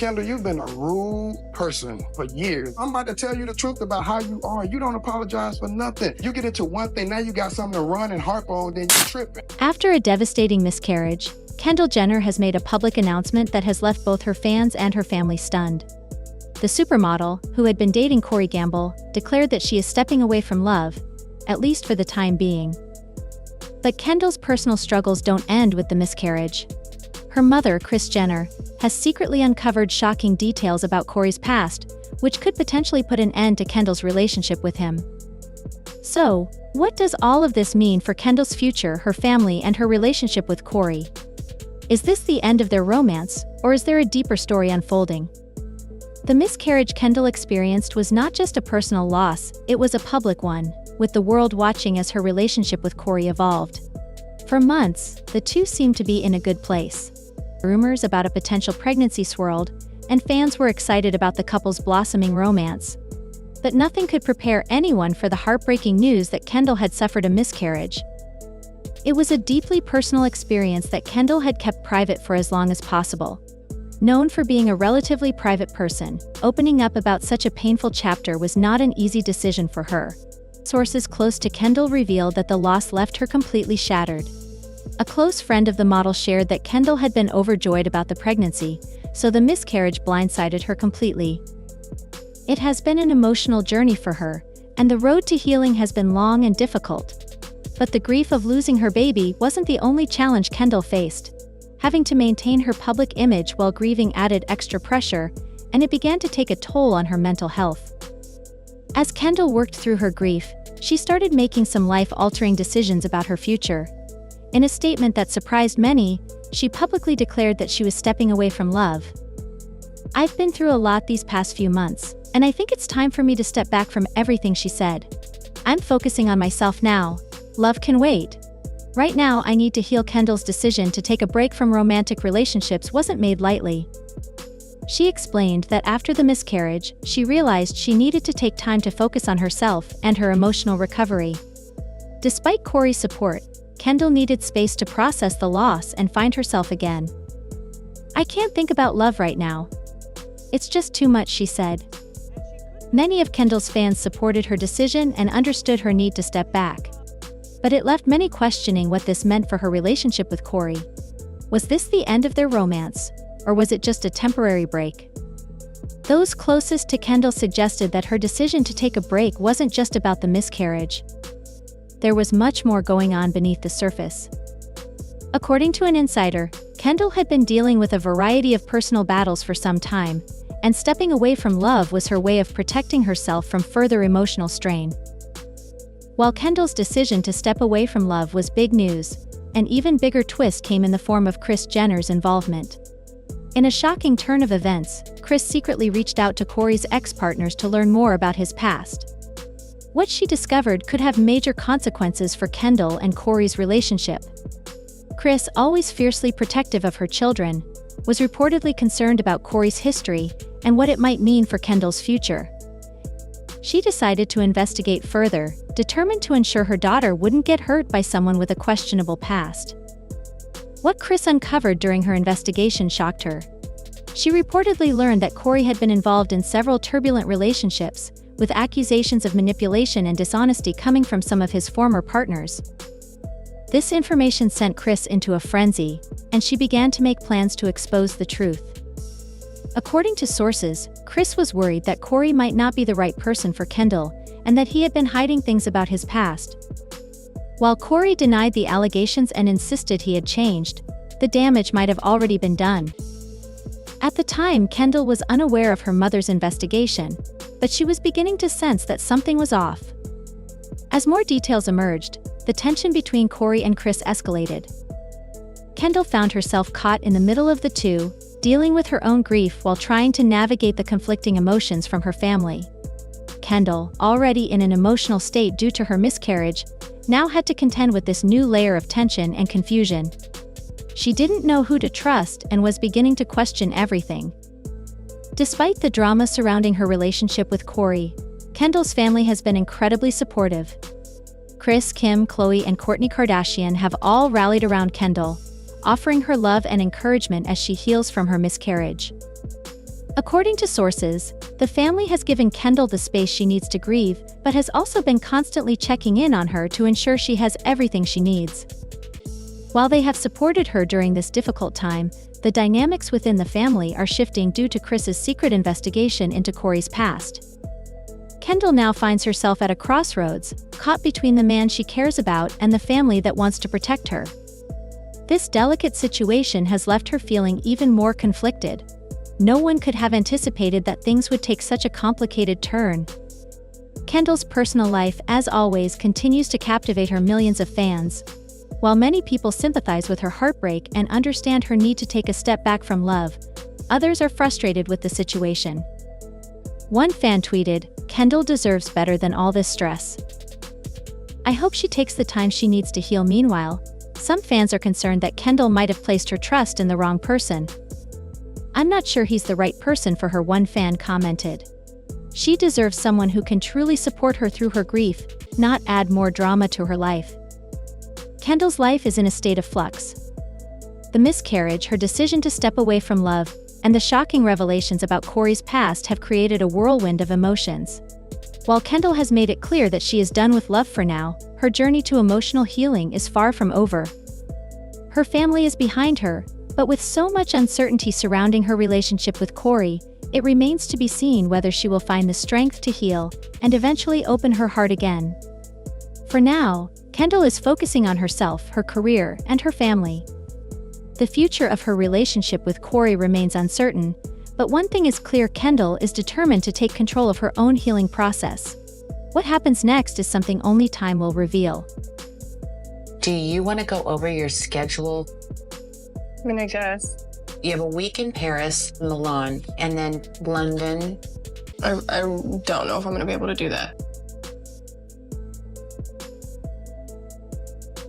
Kendall, you've been a rude person for years. I'm about to tell you the truth about how you are. You don't apologize for nothing. You get into one thing, now you got something to run and harp on, then you're tripping. After a devastating miscarriage, Kendall Jenner has made a public announcement that has left both her fans and her family stunned. The supermodel, who had been dating Corey Gamble, declared that she is stepping away from love, at least for the time being. But Kendall's personal struggles don't end with the miscarriage. Her mother, Kris Jenner, has secretly uncovered shocking details about Corey's past, which could potentially put an end to Kendall's relationship with him. So, what does all of this mean for Kendall's future, her family, and her relationship with Corey? Is this the end of their romance, or is there a deeper story unfolding? The miscarriage Kendall experienced was not just a personal loss, it was a public one, with the world watching as her relationship with Corey evolved. For months, the two seemed to be in a good place. Rumors about a potential pregnancy swirled, and fans were excited about the couple's blossoming romance. But nothing could prepare anyone for the heartbreaking news that Kendall had suffered a miscarriage. It was a deeply personal experience that Kendall had kept private for as long as possible. Known for being a relatively private person, opening up about such a painful chapter was not an easy decision for her. Sources close to Kendall revealed that the loss left her completely shattered. A close friend of the model shared that Kendall had been overjoyed about the pregnancy, so the miscarriage blindsided her completely. It has been an emotional journey for her, and the road to healing has been long and difficult. But the grief of losing her baby wasn't the only challenge Kendall faced. Having to maintain her public image while grieving added extra pressure, and it began to take a toll on her mental health. As Kendall worked through her grief, she started making some life-altering decisions about her future. In a statement that surprised many, she publicly declared that she was stepping away from love. "I've been through a lot these past few months, and I think it's time for me to step back from everything," she said. "I'm focusing on myself now. Love can wait. Right now I need to heal." Kendall's decision to take a break from romantic relationships wasn't made lightly. She explained that after the miscarriage, she realized she needed to take time to focus on herself and her emotional recovery. Despite Corey's support, Kendall needed space to process the loss and find herself again. "I can't think about love right now. It's just too much," she said. Many of Kendall's fans supported her decision and understood her need to step back. But it left many questioning what this meant for her relationship with Corey. Was this the end of their romance, or was it just a temporary break? Those closest to Kendall suggested that her decision to take a break wasn't just about the miscarriage. There was much more going on beneath the surface. According to an insider, Kendall had been dealing with a variety of personal battles for some time, and stepping away from love was her way of protecting herself from further emotional strain. While Kendall's decision to step away from love was big news, an even bigger twist came in the form of Kris Jenner's involvement. In a shocking turn of events, Kris secretly reached out to Corey's ex-partners to learn more about his past. What she discovered could have major consequences for Kendall and Corey's relationship. Kris, always fiercely protective of her children, was reportedly concerned about Corey's history and what it might mean for Kendall's future. She decided to investigate further, determined to ensure her daughter wouldn't get hurt by someone with a questionable past. What Kris uncovered during her investigation shocked her. She reportedly learned that Corey had been involved in several turbulent relationships, with accusations of manipulation and dishonesty coming from some of his former partners. This information sent Kris into a frenzy, and she began to make plans to expose the truth. According to sources, Kris was worried that Corey might not be the right person for Kendall, and that he had been hiding things about his past. While Corey denied the allegations and insisted he had changed, the damage might have already been done. At the time, Kendall was unaware of her mother's investigation, but she was beginning to sense that something was off. As more details emerged, the tension between Corey and Kris escalated. Kendall found herself caught in the middle of the two, dealing with her own grief while trying to navigate the conflicting emotions from her family. Kendall, already in an emotional state due to her miscarriage, now had to contend with this new layer of tension and confusion. She didn't know who to trust and was beginning to question everything. Despite the drama surrounding her relationship with Corey, Kendall's family has been incredibly supportive. Kris, Kim, Khloe, and Kourtney Kardashian have all rallied around Kendall, offering her love and encouragement as she heals from her miscarriage. According to sources, the family has given Kendall the space she needs to grieve, but has also been constantly checking in on her to ensure she has everything she needs. While they have supported her during this difficult time, the dynamics within the family are shifting due to Chris's secret investigation into Corey's past. Kendall now finds herself at a crossroads, caught between the man she cares about and the family that wants to protect her. This delicate situation has left her feeling even more conflicted. No one could have anticipated that things would take such a complicated turn. Kendall's personal life, as always, continues to captivate her millions of fans. While many people sympathize with her heartbreak and understand her need to take a step back from love, others are frustrated with the situation. One fan tweeted, "Kendall deserves better than all this stress. I hope she takes the time she needs to heal." Meanwhile, some fans are concerned that Kendall might have placed her trust in the wrong person. "I'm not sure he's the right person for her," one fan commented. "She deserves someone who can truly support her through her grief, not add more drama to her life." Kendall's life is in a state of flux. The miscarriage, her decision to step away from love, and the shocking revelations about Corey's past have created a whirlwind of emotions. While Kendall has made it clear that she is done with love for now, her journey to emotional healing is far from over. Her family is behind her, but with so much uncertainty surrounding her relationship with Corey, it remains to be seen whether she will find the strength to heal and eventually open her heart again. For now, Kendall is focusing on herself, her career, and her family. The future of her relationship with Corey remains uncertain, but one thing is clear: Kendall is determined to take control of her own healing process. What happens next is something only time will reveal. Do you want to go over your schedule? I mean, I guess. You have a week in Paris, Milan, and then London. I don't know if I'm going to be able to do that.